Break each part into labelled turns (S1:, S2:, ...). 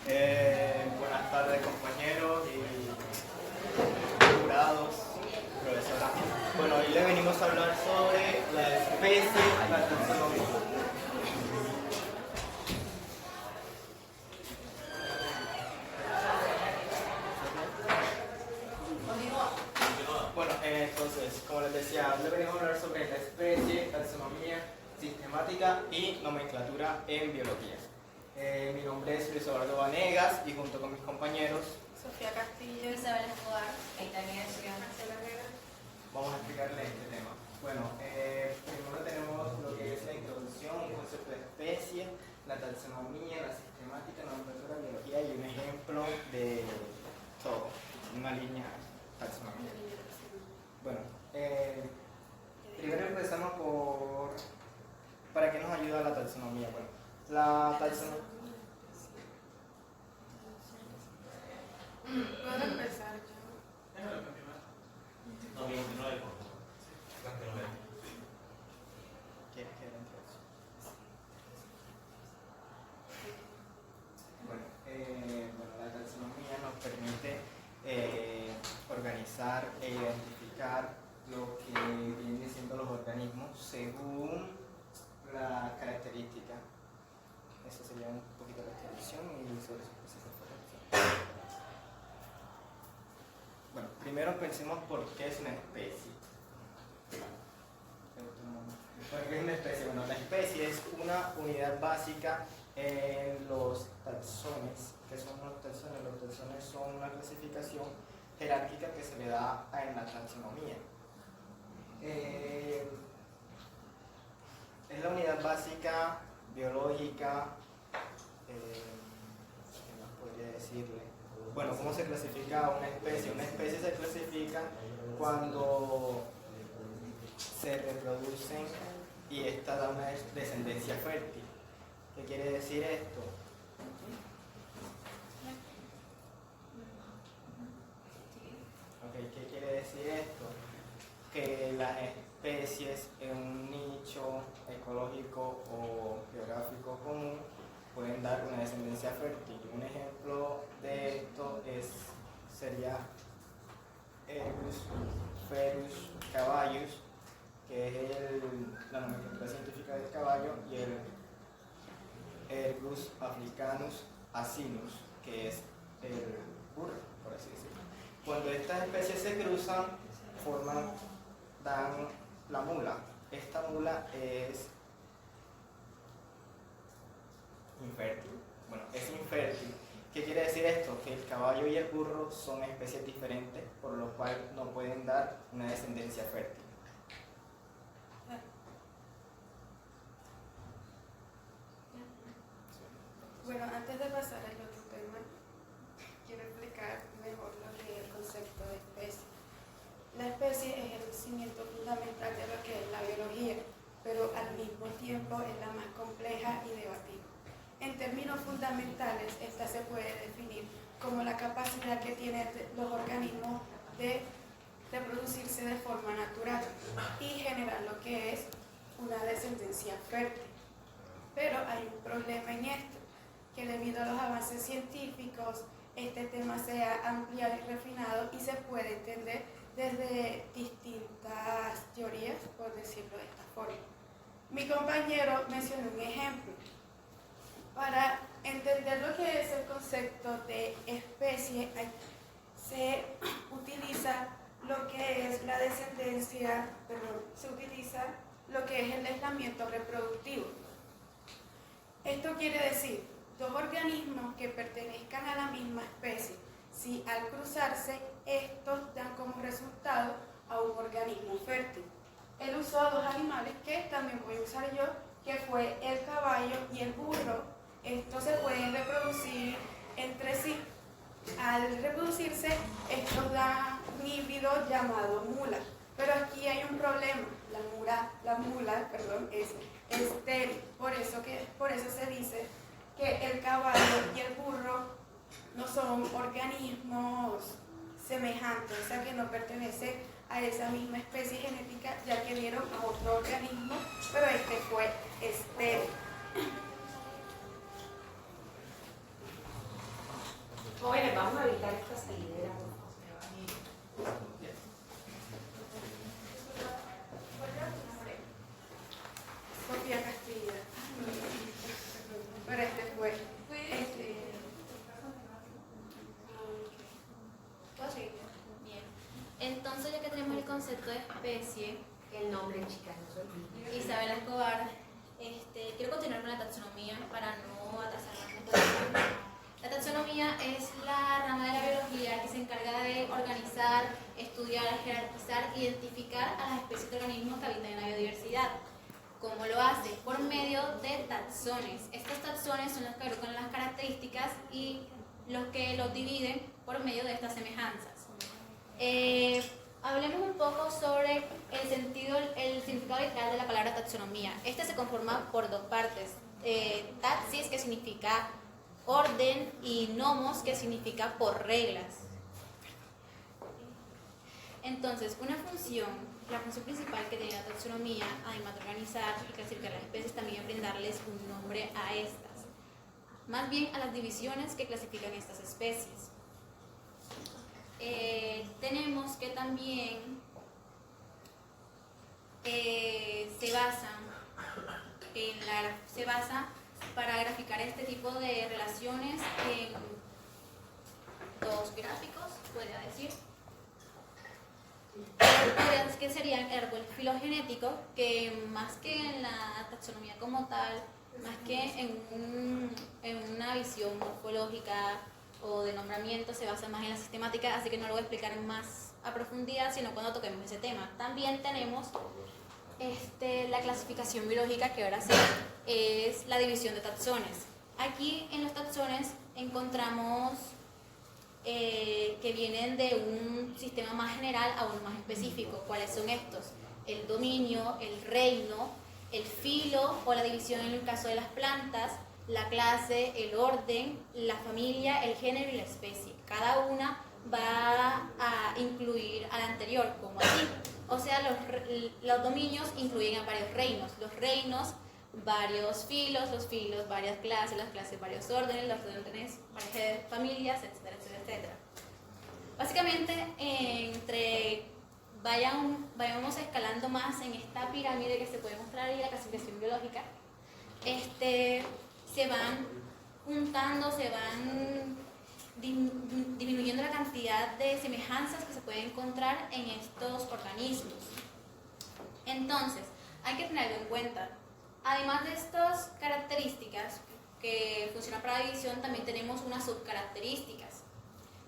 S1: Buenas tardes, compañeros y jurados, profesora. Bueno, hoy le venimos a hablar sobre la especie, la taxonomía. Bueno, entonces, como les decía, hoy le venimos a hablar sobre la especie, taxonomía, sistemática y nomenclatura en biología. Mi nombre es Luis Eduardo Vanegas y junto con mis compañeros
S2: Sofía Castillo,
S3: Isabel Escobar, Aitana García,
S2: Marcela Vega.
S1: vamos a explicarle este tema. Bueno, primero tenemos lo que es la introducción, un concepto de especie, la taxonomía, la sistemática, la nomenclatura, la biología y un ejemplo de todo, una línea taxonomía. Bueno, primero empezamos por ¿para qué nos ayuda la taxonomía? Bueno, la taxonomía.
S2: ¿Puedo empezar yo?
S4: No, 29 por favor.
S1: ¿Qué dentro de eso? Bueno, la taxonomía nos permite organizar e identificar lo que vienen siendo los organismos según la característica. Eso sería un poquito la introducción y sobre su proceso de formación. Bueno, primero pensemos por qué es una especie. ¿Por qué es una especie? Bueno, la especie es una unidad básica en los taxones. ¿Qué son los taxones? Los taxones son una clasificación jerárquica que se le da en la taxonomía. Es la unidad básica biológica, ¿qué más podría decirle? Bueno, ¿cómo se clasifica una especie? Una especie se clasifica cuando se reproducen y esta da una descendencia fértil. ¿Qué quiere decir esto? Okay, ¿qué quiere decir esto? Que las especies en un nicho ecológico o geográfico común pueden dar una descendencia fértil. Un ejemplo de esto sería Ergus ferus caballus, que es la nomenclatura científica del caballo, y el Ergus africanus asinus, que es el burro, por así decirlo. Cuando estas especies se cruzan, dan la mula. Esta mula es infértil. Bueno, es infértil. ¿Qué quiere decir esto? Que el caballo y el burro son especies diferentes, por lo cual no pueden dar una descendencia fértil.
S2: Bueno, antes de pasar al otro tema, quiero explicar mejor lo que es el concepto de especie. La especie es el cimiento fundamental de lo que es la biología, pero al mismo tiempo es la más compleja y debatida. En términos fundamentales, esta se puede definir como la capacidad que tienen los organismos de reproducirse de forma natural y generar lo que es una descendencia fértil. Pero hay un problema en esto, que debido a los avances científicos, este tema se ha ampliado y refinado y se puede entender desde distintas teorías, por decirlo de esta forma. Mi compañero mencionó un ejemplo. Para entender lo que es el concepto de especie, se utiliza lo que es la descendencia, se utiliza lo que es el aislamiento reproductivo. Esto quiere decir, dos organismos que pertenezcan a la misma especie, si al cruzarse, estos dan como resultado a un organismo fértil. Él usó dos animales que también voy a usar yo, que fue el caballo y el burro. Estos se pueden reproducir entre sí. Al reproducirse, estos dan un híbrido llamado mula. Pero aquí hay un problema. La mula es estéril. Por eso se dice que el caballo y el burro no son organismos semejantes, o sea que no pertenecen a esa misma especie genética, ya que dieron a otro organismo, pero este fue estéril.
S3: llevar esta salidera, por favor.
S2: Sofía Castilla. Pero este fue.
S4: ¿Puedo seguir? Bien. Entonces, ya que tenemos el concepto de especie,
S3: El nombre, chicas, no se olviden.
S4: Isabel Escobar, quiero continuar con la taxonomía para no atrasar más nuestra discusión. La taxonomía es la rama de la biología que se encarga de organizar, estudiar, jerarquizar, identificar a las especies de organismos que habitan en la biodiversidad. ¿Cómo lo hace? Por medio de taxones. Estos taxones son los que agrupan las características y los que los dividen por medio de estas semejanzas. Hablemos un poco sobre el significado literal de la palabra taxonomía. Este se conforma por dos partes. Taxis, que significa orden, y nomos, que significa por reglas. Entonces, la función principal que tiene la taxonomía, además de organizar y clasificar las especies, también es brindarles un nombre a estas, más bien a las divisiones que clasifican estas especies. Tenemos que también se basa para graficar este tipo de relaciones en dos gráficos, podría decir, que serían el árbol filogenético, que más que en la taxonomía como tal, más que en una visión morfológica o de nombramiento, se basa más en la sistemática, así que no lo voy a explicar más a profundidad, sino cuando toquemos ese tema. También tenemos la clasificación biológica, que ahora sí es la división de taxones. Aquí en los taxones encontramos que vienen de un sistema más general a uno más específico. ¿Cuáles son estos? El dominio, el reino, el filo o la división en el caso de las plantas, la clase, el orden, la familia, el género y la especie. Cada una va a incluir a la anterior, como aquí. O sea, los dominios incluyen a varios reinos. Los reinos, varios filos, los filos, varias clases, las clases, varios órdenes, los órdenes, varias familias, etcétera, etcétera, etcétera. Básicamente, vayamos escalando más en esta pirámide que se puede mostrar ahí, la clasificación biológica, se van juntando, se van disminuyendo la cantidad de semejanzas que se pueden encontrar en estos organismos. Entonces, hay que tenerlo en cuenta. Además de estas características que funcionan para la división, también tenemos unas subcaracterísticas,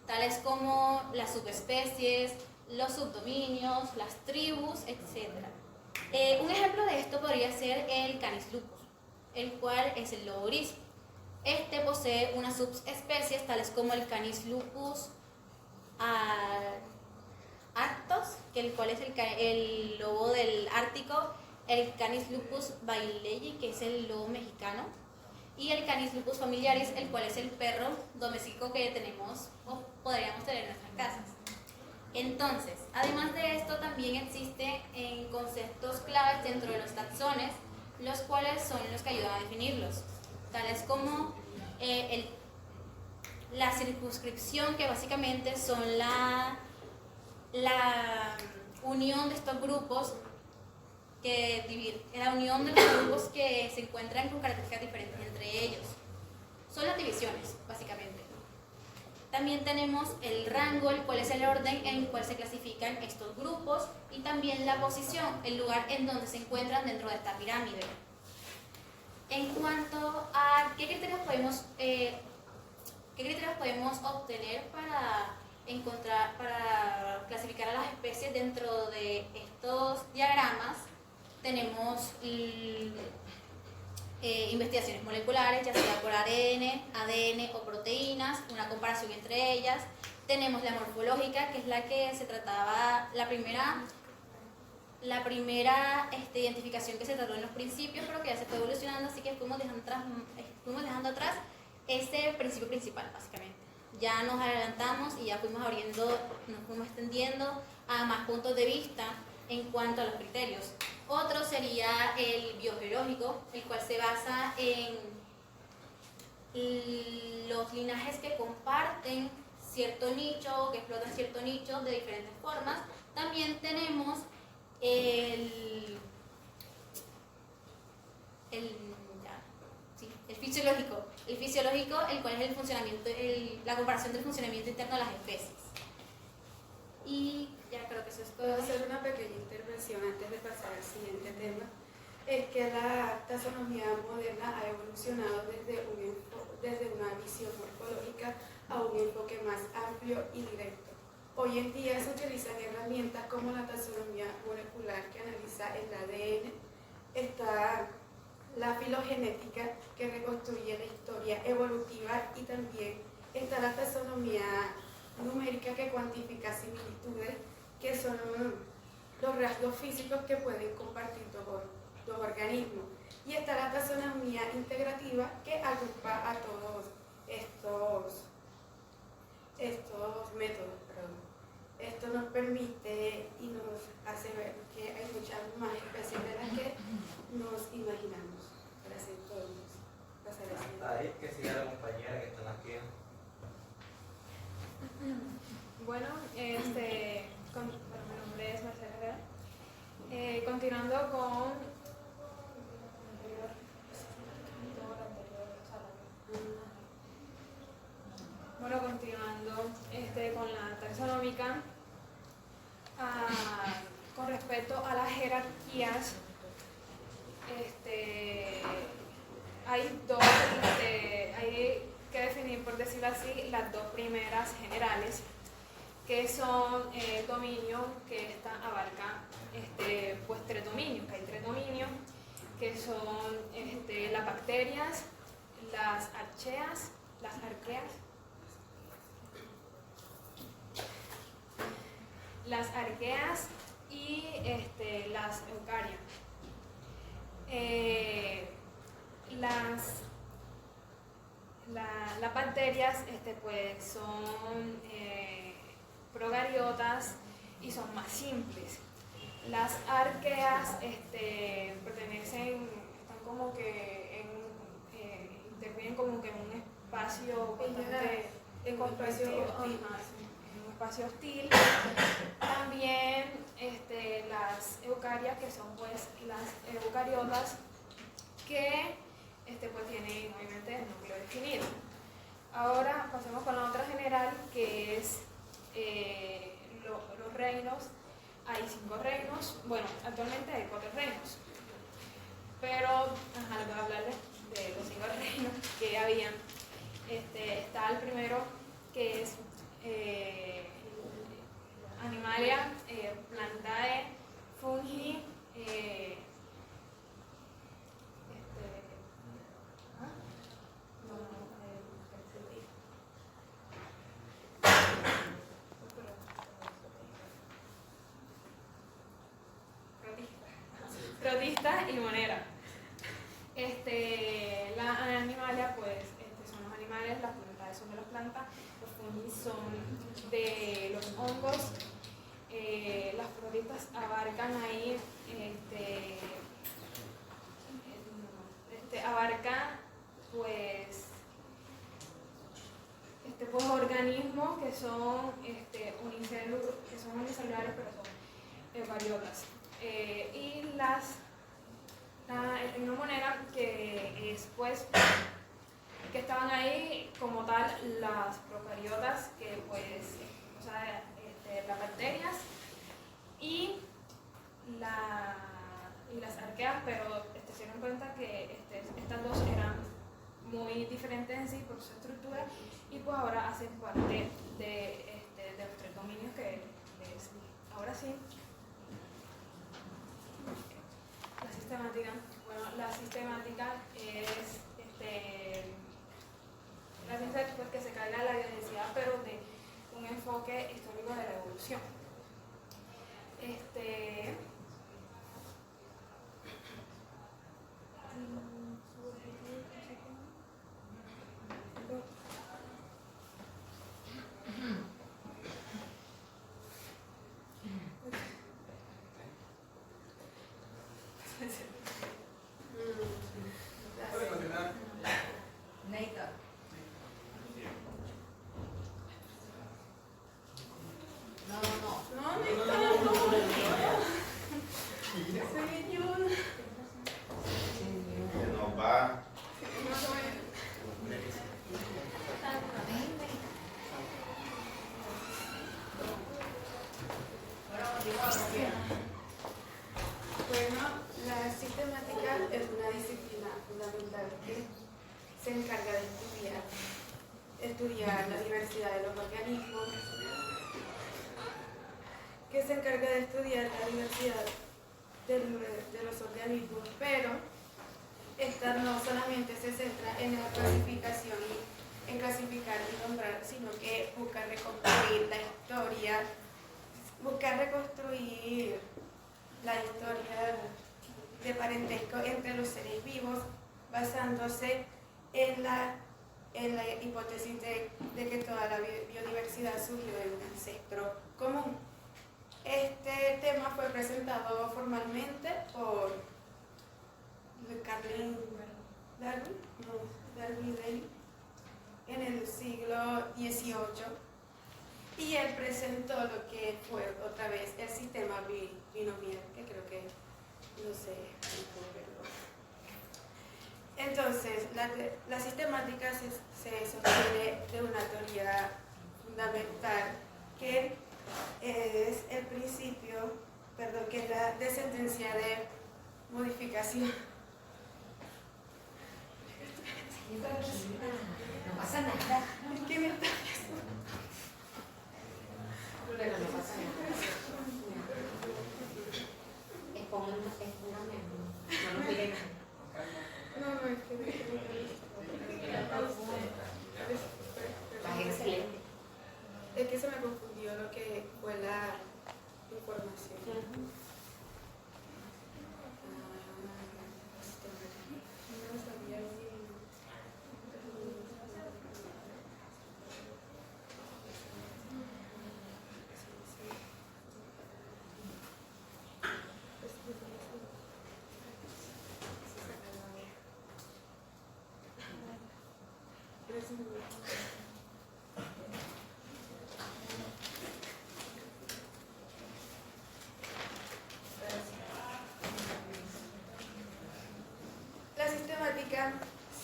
S4: tales como las subespecies, los subdominios, las tribus, etc. Un ejemplo de esto podría ser el Canis lupus, el cual es el lobo gris. Este posee unas subespecies tales como el Canis lupus arctos, el cual es el lobo del Ártico, el Canis lupus bailey, que es el lobo mexicano, y el Canis lupus familiaris, el cual es el perro doméstico que tenemos o podríamos tener en nuestras casas. Entonces, además de esto, también existen conceptos claves dentro de los taxones, los cuales son los que ayudan a definirlos, tales como la circunscripción, que básicamente son la unión de estos grupos, la unión de los grupos que se encuentran con características diferentes entre ellos. Son las divisiones, básicamente. También tenemos el rango, el cual es el orden en el cual se clasifican estos grupos, y también la posición, el lugar en donde se encuentran dentro de esta pirámide. En cuanto a qué criterios podemos obtener para clasificar a las especies dentro de estos diagramas, tenemos investigaciones moleculares, ya sea por ADN o proteínas, una comparación entre ellas. Tenemos la morfológica, que es la que se trataba, la primera identificación que se trató en los principios, pero que ya se fue evolucionando, así que fuimos dejando atrás ese principio principal, básicamente. Ya nos adelantamos y ya nos fuimos extendiendo a más puntos de vista en cuanto a los criterios. Otro sería el biogeológico, el cual se basa en los linajes que comparten cierto nicho, que explotan cierto nicho de diferentes formas. También tenemos el fisiológico. El fisiológico, el cual es el funcionamiento, la comparación del funcionamiento interno de las especies. Y ya creo que eso es todo.
S2: Puedo hacer una pequeña intervención antes de pasar al siguiente tema. Es que la taxonomía moderna ha evolucionado desde una visión morfológica a un enfoque más amplio y directo. Hoy en día se utilizan herramientas como la taxonomía molecular que analiza el ADN, está la filogenética que reconstruye la historia evolutiva y también está la taxonomía numérica que cuantifica similitudes, que son los rasgos físicos que pueden compartir dos organismos. Y está la taxonomía integrativa que agrupa a todos estos métodos. Esto nos permite y nos hace ver que hay muchas más especies de las que nos imaginamos. Gracias a todos. Pasar al siguiente.
S5: Ahí que siga la compañera que están aquí.
S6: Bueno, mi nombre es Marcela Herrera. Continuando con con la taxonómica, con respecto a las jerarquías, hay que definir, por decirlo así, las dos primeras generales, que son el dominio, que abarca pues tres dominios, que hay tres dominios, que son las bacterias, las arqueas y las eucarias. Las bacterias pues son procariotas y son más simples. Las arqueas están como que intervienen como que en un espacio bastante
S2: en un espacio hostil.
S6: En un espacio hostil. También las eucarias, que son pues las eucariotas, que pues tienen obviamente el núcleo definido. Ahora pasemos con la otra general, que es los reinos. Hay 5 reinos, bueno, actualmente hay 4 reinos, pero les voy a hablarles de los 5 reinos que habían. Está el primero, que es Animalia, Plantae, Fungi, protistas y monera. La Animalia pues son los animales, las plantas son de las plantas, los fungi son de los hongos, las protistas abarcan ahí abarcan pues organismos que son unicelulares, pero son eucariotas. Y el reino monera, que es pues que estaban ahí como tal las procariotas, que pues las bacterias y las arqueas, pero se dieron cuenta que estas dos eran muy diferentes en sí por su estructura, y pues ahora hacen parte de los 3 dominios que les di. Ahora sí, la sistemática. Bueno, la sistemática es la ciencia pues, que se carga de la biodiversidad, pero de un enfoque histórico de la evolución.
S2: estudiar la diversidad de los organismos, que se encarga de estudiar la diversidad de los organismos, pero esta no solamente se centra en la clasificación y en clasificar y nombrar, sino que busca reconstruir la historia, busca reconstruir la historia de parentesco entre los seres vivos, basándose en la hipótesis de que toda la biodiversidad surgió de un ancestro común. Este tema fue presentado formalmente por Darwin en el siglo XVIII, y él presentó lo que fue otra vez el sistema binomial, que creo que no sé pero... Entonces, la sistemática se sostiene de una teoría fundamental que es el principio, que es la descendencia de modificación.
S3: No pasa nada.
S2: ¿Qué me está
S3: Pero no pasa nada. Expóngame. No nos miren.
S2: No, es que
S3: Vas excelente.
S2: es que se me confundió lo que fue la información. No sabía La sistemática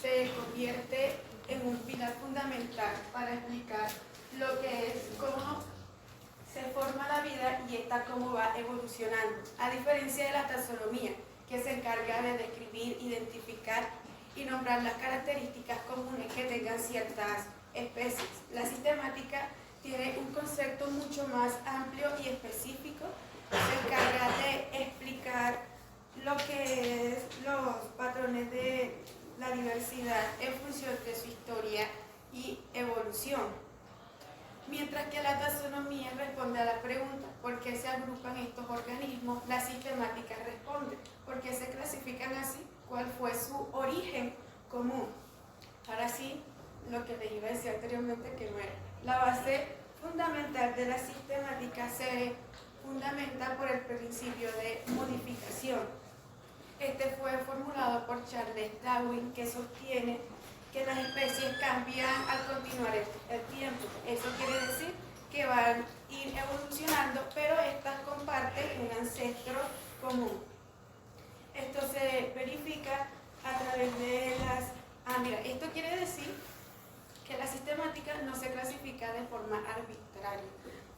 S2: se convierte en un pilar fundamental para explicar lo que es cómo se forma la vida y cómo va evolucionando, a diferencia de la taxonomía, que se encarga de describir, identificar y nombrar las características comunes que tengan ciertas especies. La sistemática tiene un concepto mucho más amplio y específico, se encarga de explicar lo que es los patrones de la diversidad en función de su historia y evolución. Mientras que la taxonomía responde a la pregunta ¿por qué se agrupan estos organismos?, la sistemática responde ¿por qué se clasifican así? ¿Cuál fue su origen común? Ahora sí, lo que les iba a decir anteriormente, que no era. La base fundamental de la sistemática se fundamenta por el principio de modificación. Este fue formulado por Charles Darwin, que sostiene que las especies cambian al continuar el tiempo. Eso quiere decir que van a ir evolucionando, pero estas comparten un ancestro común. Esto se verifica a través de esto quiere decir que la sistemática no se clasifica de forma arbitraria,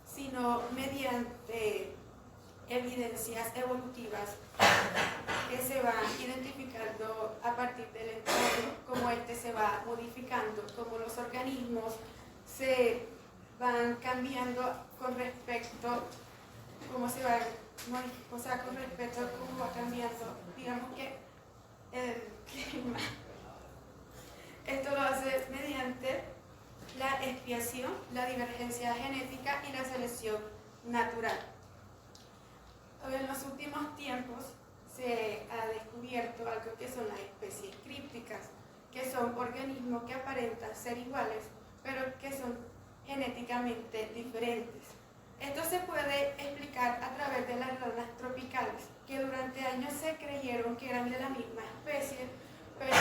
S2: sino mediante evidencias evolutivas que se van identificando a partir del entorno, cómo este se va modificando, cómo los organismos se van cambiando con respecto, cómo se van, con respecto a cómo va cambiando, digamos que el clima. Esto lo hace mediante la expiación, la divergencia genética y la selección natural. En los últimos tiempos se ha descubierto algo que son las especies crípticas, que son organismos que aparentan ser iguales, pero que son genéticamente diferentes. Esto se puede explicar a través de las ranas tropicales, que durante años se creyeron que eran de la misma especie, pero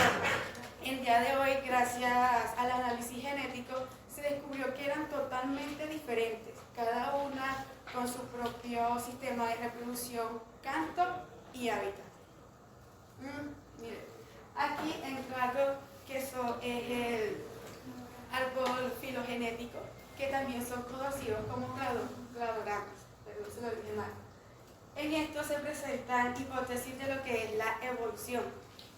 S2: el día de hoy, gracias al análisis genético, se descubrió que eran totalmente diferentes, cada una con su propio sistema de reproducción, canto y hábitat. Miren, aquí entra algo que eso es el árbol filogenético, que también son conocidos como cladogramas, perdón, se lo dije mal. En esto se presentan hipótesis de lo que es la evolución.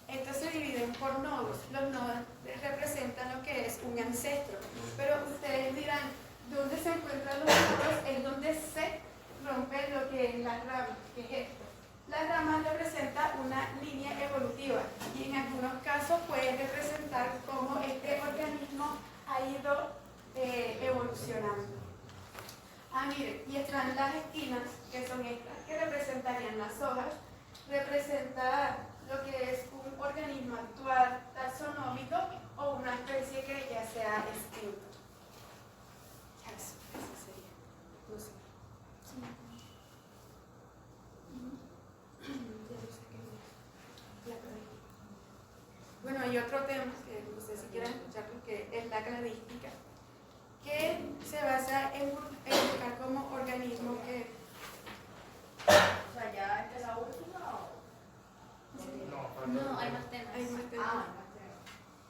S2: Estos se dividen por nodos. Los nodos representan lo que es un ancestro. Pero ustedes dirán, ¿dónde se encuentran los nodos? Es donde se rompe lo que es la rama. ¿Qué es esto? La rama representa una línea evolutiva y en algunos casos puede representar cómo este organismo ha ido evolucionando. Miren, y están las esquinas, que son estas, que representarían las hojas, representa lo que es un organismo actual taxonómico o una especie que ya se ha extinto. Eso sería. No sé. Bueno, hay otro tema que no sé si quieren escucharlo, que es la cladística, que se basa en buscar como organismo que...
S7: O sea, ya esta es la última o...
S4: No, hay más temas.
S2: Hay más temas.
S7: Ah,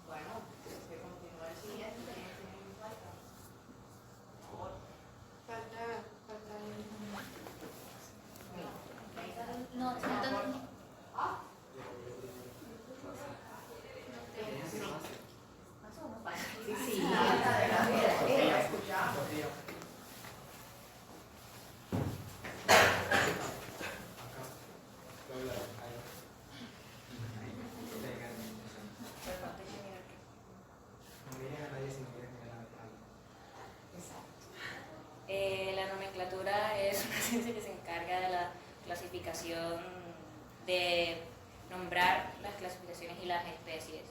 S7: bueno, que continúa el siguiente.
S2: Falta
S4: No, faltan.
S3: Sí, sí.
S7: Escuchamos.
S8: La nomenclatura es una ciencia que se encarga de la clasificación, de nombrar las clasificaciones y las especies.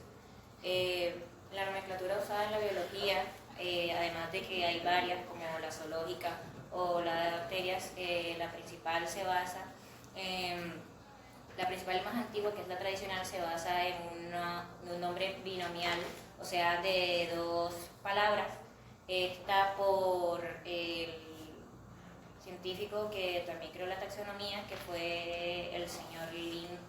S8: La nomenclatura usada en la biología, además de que hay varias como la zoológica o la de bacterias, la principal se basa en, la principal y más antigua, que es la tradicional, se basa en un nombre binomial, o sea, de dos palabras. Está por el científico que también creó la taxonomía, que fue el señor Linneo.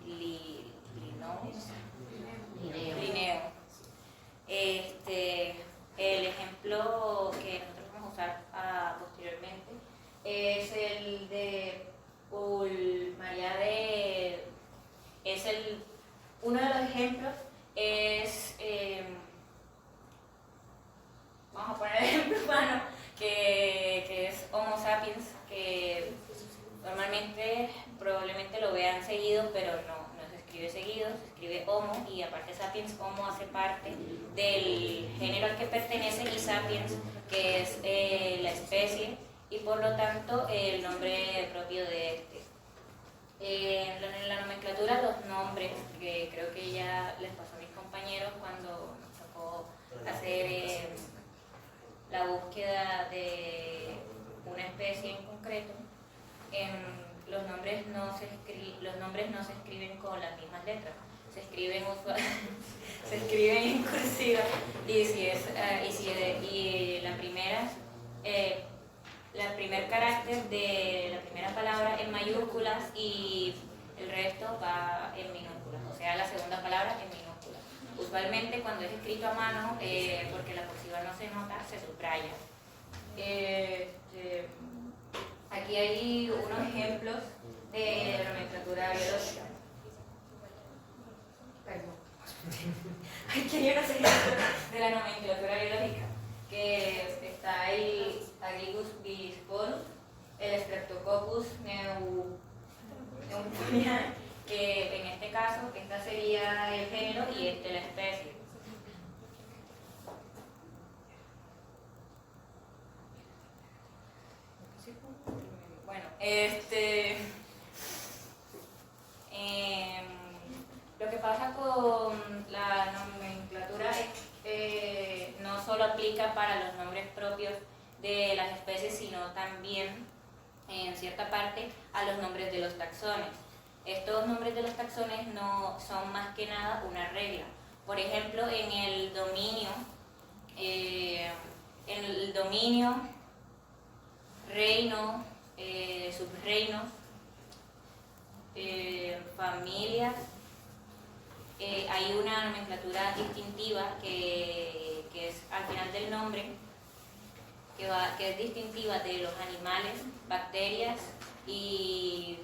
S8: El ejemplo que nosotros vamos a usar posteriormente es el de María de... uno de los ejemplos es... vamos a poner el ejemplo humano, que es Homo sapiens, que normalmente probablemente lo vean seguido, pero no se escribe seguido, se escribe Homo, y aparte sapiens, Homo hace parte del género al que pertenece, y sapiens, que es la especie, y por lo tanto el nombre propio de este. En la nomenclatura, los nombres, que creo que ya les pasó a mis compañeros cuando nos tocó hacer la búsqueda de una especie en concreto, los nombres no se escriben con las mismas letras, se escriben en cursiva, y el primer carácter de la primera palabra en mayúsculas y el resto va en minúsculas, o sea, la segunda palabra en minúsculas. Usualmente cuando es escrito a mano, porque la cursiva no se nota, se subraya. Aquí hay unos ejemplos de la nomenclatura biológica. Aquí hay unos ejemplos de la nomenclatura biológica, que está el Agigus bisporus, el Streptococcus pneumoniae, que en este caso, esta sería el género y la especie. Bueno, lo que pasa con la nomenclatura es que no solo aplica para los nombres propios de las especies, sino también en cierta parte a los nombres de los taxones. Estos nombres de los taxones no son más que nada una regla. Por ejemplo, en el dominio, reino, subreinos, familias, hay una nomenclatura distintiva que es al final del nombre, que es distintiva de los animales, bacterias y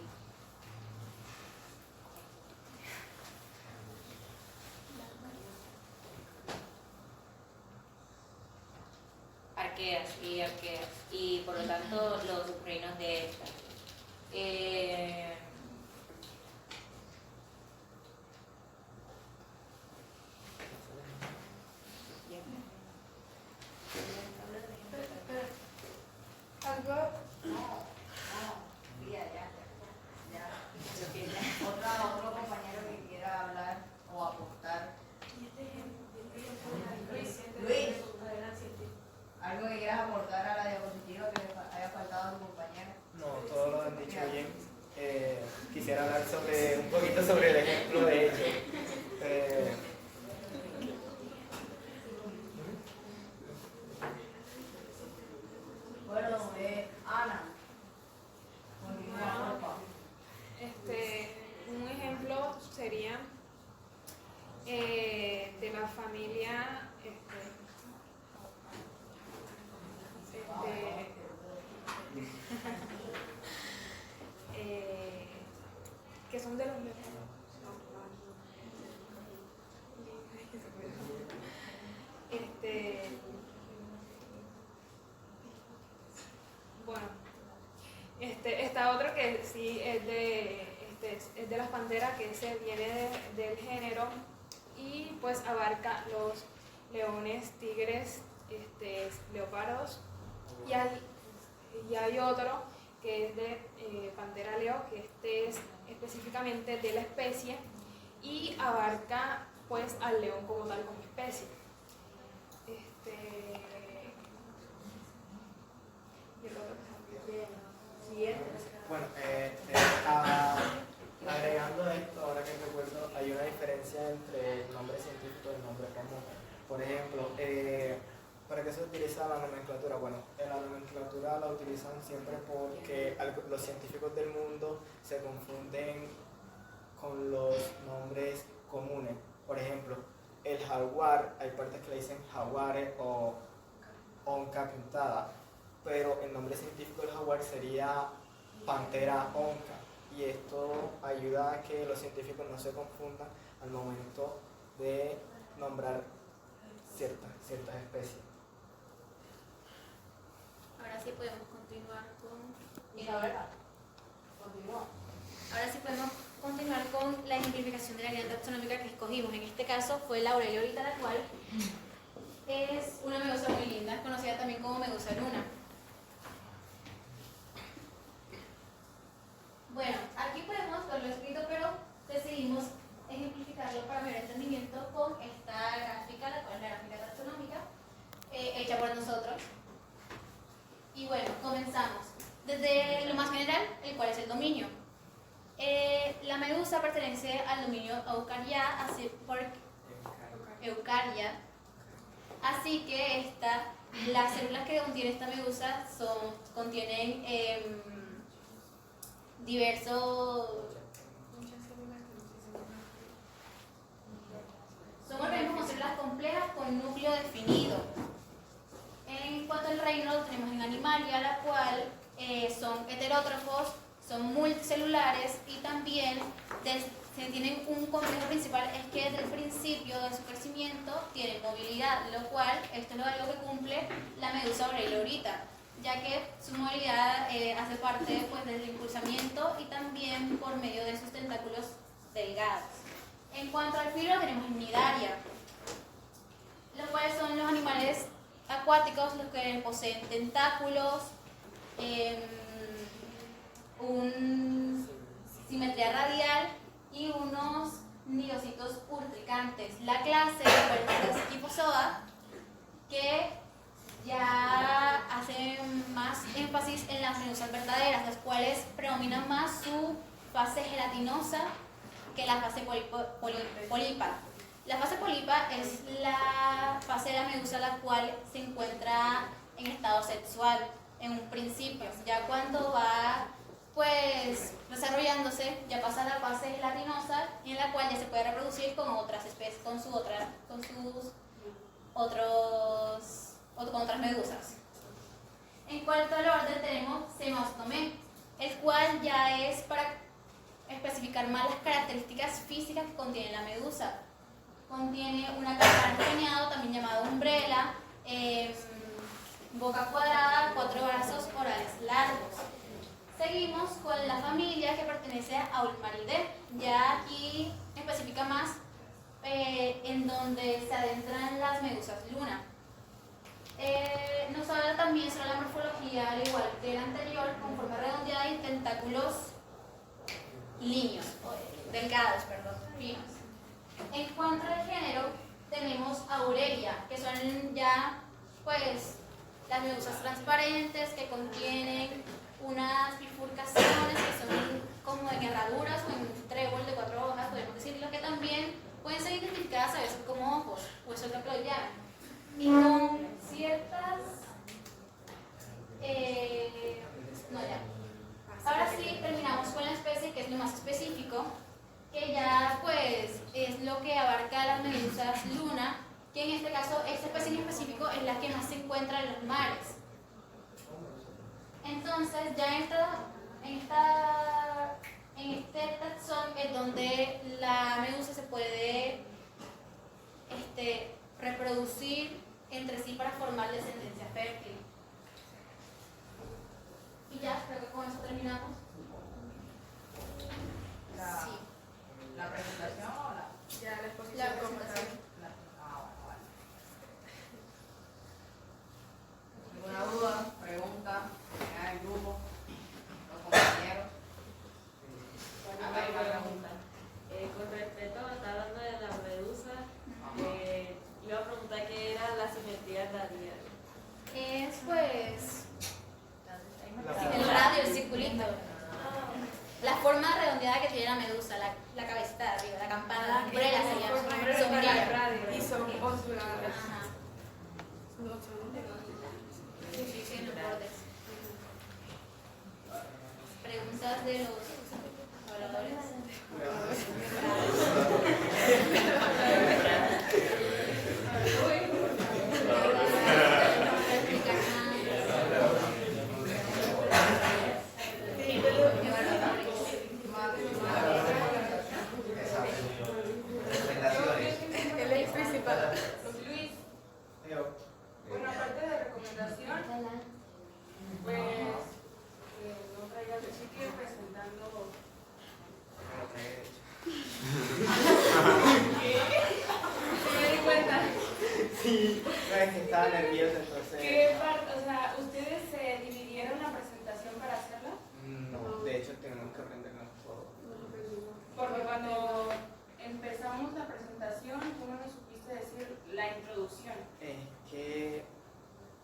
S8: arqueas y por lo tanto los subreinos de estas.
S2: Algo,
S7: Otro compañero que quiera hablar o aportar. Luis, algo que quieras aportar a la diapositiva que le haya faltado a tu compañero.
S1: No, todos lo han dicho bien. Quisiera hablar un poquito sobre el ejemplo de hecho.
S7: Bueno, Ana, continúa, por favor.
S6: Un ejemplo sería de la familia que son de los bueno, está otro que sí es de las panteras, que se viene del género y pues abarca los leones, tigres, leopardos, y hay otro que es de pantera leo, que es específicamente de la especie y abarca pues al león como tal como especie.
S1: Bueno, agregando esto, ahora que recuerdo, hay una diferencia entre el nombre científico y el nombre común. Por ejemplo, ¿para qué se utiliza la nomenclatura? Bueno, la nomenclatura la utilizan siempre porque los científicos del mundo se confunden con los nombres comunes. Por ejemplo, el jaguar, hay partes que le dicen jaguares o onca pintada, pero el nombre científico del jaguar sería pantera onca, y esto ayuda a que los científicos no se confundan al momento de nombrar ciertas especies.
S4: Ahora sí podemos continuar con
S7: Isabela, continúa.
S4: Ahora sí podemos continuar con la ejemplificación de la línea taxonómica que escogimos. En este caso fue la Aureliorita, la cual es una medusa muy linda, conocida también como medusa luna. Bueno, aquí podemos verlo escrito, pero decidimos ejemplificarlo para mayor entendimiento con esta gráfica, la cual es la gráfica taxonómica, hecha por nosotros. Y bueno, comenzamos. Desde lo más general, el cual es el dominio. La medusa pertenece al dominio Eukarya, así que las células que contiene esta medusa contienen son organismos con células complejas con núcleo definido. En cuanto al reino, lo tenemos en Animalia, la cual son heterótrofos, son multicelulares y también tienen un complejo principal, es que desde el principio de su crecimiento tienen movilidad, lo cual esto es algo que cumple la medusa Aureliorita, ya que su movilidad hace parte pues, del impulsamiento y también por medio de sus tentáculos delgados. En cuanto al filo, tenemos en Cnidaria, los cuales son los animales acuáticos, los que poseen tentáculos, simetría radial y unos nidiocitos urticantes. La clase de Scyphozoa, que ya hace más énfasis en las medusas verdaderas, las cuales predominan más su fase gelatinosa que la fase polipa. La fase polipa es la fase de la medusa la cual se encuentra en estado sexual en un principio. Ya cuando va pues desarrollándose, ya pasa a la fase gelatinosa en la cual ya se puede reproducir con otras especies, con otras medusas. En cuanto al orden tenemos Semostome, el cual ya es para especificar más las características físicas que contiene la medusa. Contiene una capa de peñado, también llamada umbrela, boca cuadrada, 4 brazos orales largos. Seguimos con la familia que pertenece a Ulmaridae. Ya aquí especifica más en donde se adentran las medusas luna. Nos habla también sobre la morfología, al igual que el anterior, con forma redondeada y tentáculos lineos, delgados, perdón, finos. En cuanto al género, tenemos Aurelia, que son ya pues las medusas transparentes que contienen unas bifurcaciones que son como en herraduras o en un trébol de 4 hojas, podemos decirlo, que también pueden ser identificadas a veces como ojos, o eso es lo que lo llaman. Y con ciertas... no, ya. Ahora sí terminamos con la especie, que es lo más específico, que ya pues es lo que abarca las medusas luna, que en este caso, esta especie en específico es la que más se encuentra en los mares. Entonces, ya en este taxón es donde la medusa se puede reproducir entre sí para formar descendencia fértil. Y ya, creo que con eso terminamos. Sí.
S7: ¿La presentación o la...?
S2: Ya la exposición.
S4: La conversación.
S7: Vale. ¿Alguna duda, pregunta? ¿En el grupo? ¿Los compañeros?
S9: Bueno, hay una pregunta. Con respecto a estar hablando de la medusa, iba a preguntar qué era la simetría radial.
S4: Es pues el radio, el circulito. La forma redondeada que tiene la medusa, la cabecita de arriba, la campana, umbrella sería sombrilla.
S2: Y son osculadas.
S4: Ajá. Sí, sí, en los bordes. Preguntas de los habladores.
S2: Él es el principal.
S10: Luis,
S1: Yo,
S10: bueno, aparte de recomendación, pues no traigas de sitio presentando. Me di cuenta.
S1: sí, no, es que estaba nervioso, entonces...
S10: ¿Qué parte? O sea, ¿ustedes se dividieron la presentación para hacerla?
S1: No, de hecho tenemos que aprendernos todo.
S10: Porque cuando empezamos la presentación, tú no nos supiste decir la introducción.
S1: Es que...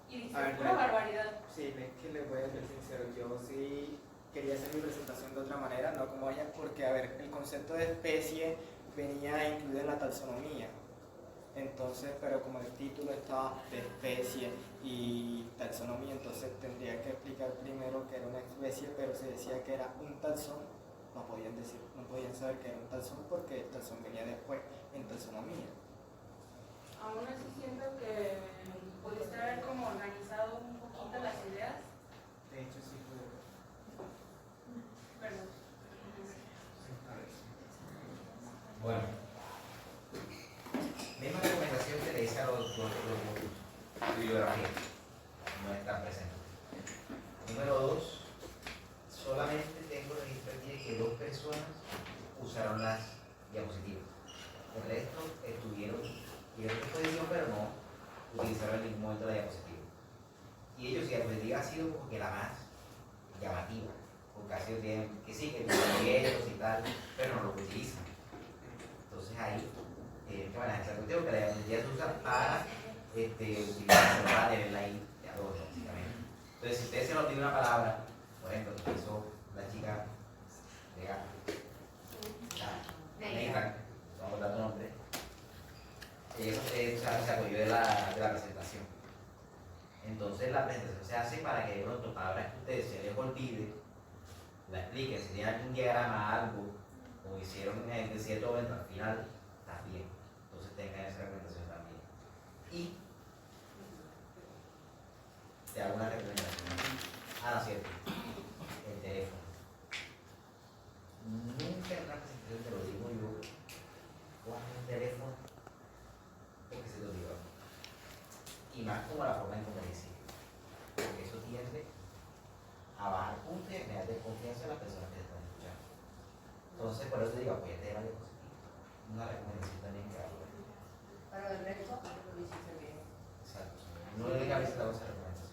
S10: Y
S1: A
S10: dijiste
S1: ver,
S10: pura barbaridad.
S1: Sí, es que les voy a ser sincero, yo sí quería hacer mi presentación de otra manera, no como ella, porque, a ver, el concepto de especie venía incluido en la taxonomía. Entonces, pero como el título estaba de especie y taxonomía, entonces tendría que explicar primero que era una especie, pero se decía que era un taxón, no podían saber que era un taxón porque el taxón venía después en taxonomía.
S10: Aún así siento que pudiste haber como organizado un poquito las ideas.
S1: De hecho, sí pude.
S10: Perdón.
S5: Bueno, misma recomendación que le hice a los bibliografías, no están presentes. Número 2, solamente tengo registro aquí de que 2 personas usaron las diapositivas. El resto estuvieron, vieron exposición, pero no utilizaron en ningún momento la diapositiva. Y ellos, si la diapositiva ha sido como que la más llamativa, porque ha sido que sí, que tienen proyectos y tal, pero no lo utilizan. Entonces ahí tienen que manejar esa cuestión, que la diapositiva se usa para utilizarla, para tenerla ahí de adorno, básicamente. Entonces, si ustedes se nos tiene una palabra, por ejemplo, que hizo la chica Negra, vamos a dar tu nombre, ella se apoyó de la presentación. Entonces, la presentación se hace para que de pronto palabras que ustedes se les olvide, la expliquen, si tienen algún diagrama, algo, como hicieron en cierto momento al final, también. Entonces tengan esa recomendación también. Y te hago una recomendación. No, cierto. El teléfono. Nunca en una presentación te lo digo yo, cojan un teléfono porque se te olvidó. Y más como la forma en que me dice. porque eso tiende a bajar puntos y a generar desconfianza en las personas que te están escuchando. Entonces, por eso te digo, apóyate de la diapositiva. Una recomendación también que hago.
S7: Pero el resto lo hiciste bien.
S5: Exacto. No le digas a veces la cosa recomendación.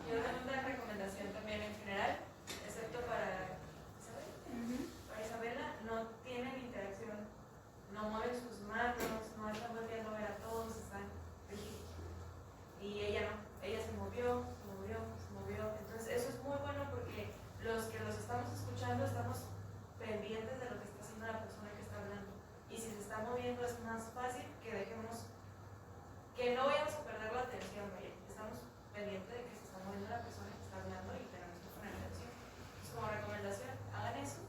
S9: Yo tengo una recomendación también en general, excepto para Isabel. Para Isabela no tienen interacción, no mueven sus manos, no están volviendo a ver a todos, están rígidos. Y ella no, ella se movió. Entonces eso es muy bueno porque los que los estamos escuchando estamos pendientes de lo que está haciendo la persona que está hablando. Y si se está moviendo es más fácil que dejemos, que no vayamos a perder la atención, ¿vale? Estamos pendientes de que se está moviendo la persona que está hablando y tenemos que poner atención. Entonces, como recomendación, hagan eso.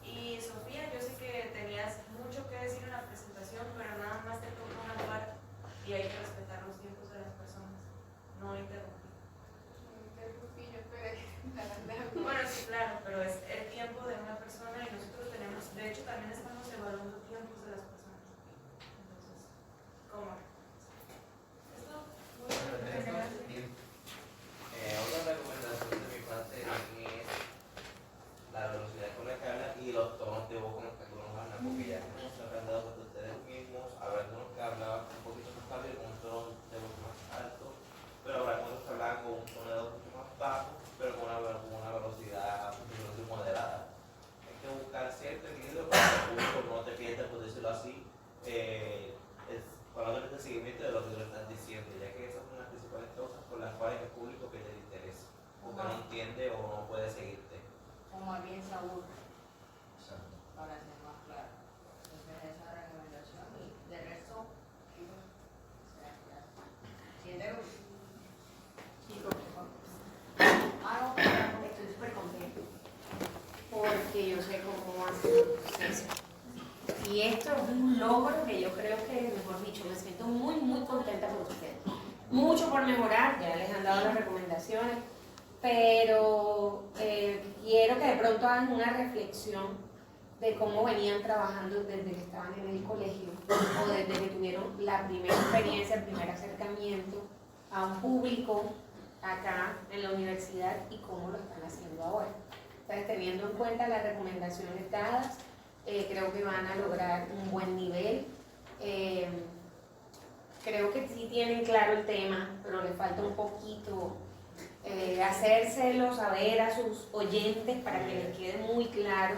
S9: Y Sofía, yo sé que tenías mucho que decir en la presentación, pero nada más te toca una parte y hay que respetar los tiempos de las personas, no interrumpir.
S2: Yo esperé.
S9: Bueno, sí, claro, pero es el tiempo de una persona y nosotros tenemos, de hecho también estamos evaluando tiempos de las personas. Entonces, ¿cómo? ¿Esto?
S11: Otra recomendación de mi parte es la velocidad con la que hablan y los tonos de voz con los que algunos hablan, porque ya hemos aprendido que ustedes mismos, habrá algunos que hablaban un poquito más rápido con un tono de voz más alto, pero habrá otros que hablaban con un tono de voz mucho más bajo, pero con una velocidad moderada. Hay que buscar cierto equilibrio para que el público no te pierda, por decirlo así, para el seguimiento de lo que tú le estás diciendo, ya que esas son las principales cosas por las cuales el público pierde el interés, porque no entiende o no puede seguirte.
S7: O más bien se aburre,
S5: Exacto.
S7: para ser más claro. Entonces esa recomendación y de resto, chicos, siéntelo.
S3: Chicos, estoy súper contenta porque yo sé cómo hacer el proceso. Y esto es un logro que yo creo que, mejor dicho, me siento muy, muy contenta por ustedes. Mucho por mejorar, ya les han dado las recomendaciones, pero quiero que de pronto hagan una reflexión de cómo venían trabajando desde que estaban en el colegio o desde que tuvieron la primera experiencia, el primer acercamiento a un público acá en la universidad y cómo lo están haciendo ahora. Entonces, teniendo en cuenta las recomendaciones dadas, creo que van a lograr un buen nivel. Creo que sí tienen claro el tema, pero les falta un poquito hacérselo saber a sus oyentes para que les quede muy claro.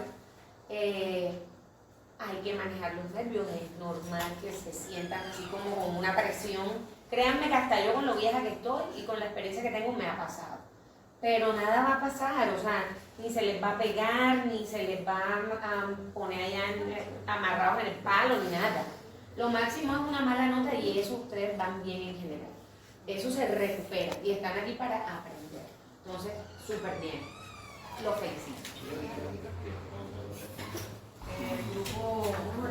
S3: Hay que manejar los nervios, es normal que se sientan así como con una presión. Créanme que hasta yo con lo vieja que estoy y con la experiencia que tengo me ha pasado. Pero nada va a pasar, o sea, ni se les va a pegar, ni se les va a poner allá amarrados en el palo, ni nada. Lo máximo es una mala nota y eso ustedes van bien en general. Eso se recupera y están aquí para aprender. Entonces, súper bien. Lo felicito. El grupo, no,